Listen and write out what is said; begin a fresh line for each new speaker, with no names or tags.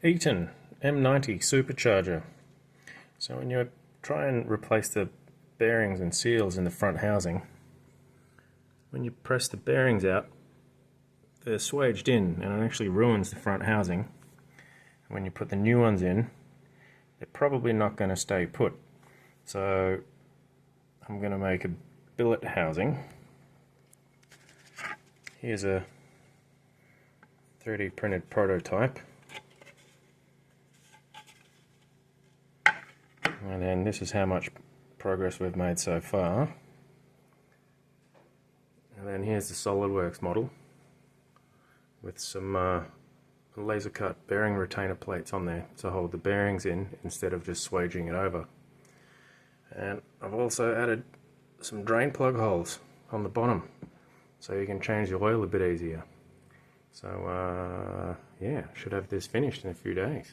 Eaton M90 supercharger. So when you try and replace the bearings and seals in the front housing, when you press the bearings out, they're swaged in and it actually ruins the front housing. When you put the new ones in, they're probably not going to stay put. So I'm going to make a billet housing. Here's a 3D printed prototype. And then this is how much progress we've made so far. And then here's the SolidWorks model with some laser cut bearing retainer plates on there to hold the bearings in instead of just swaging it over. And I've also added some drain plug holes on the bottom so you can change the oil a bit easier. So yeah, should have this finished in a few days.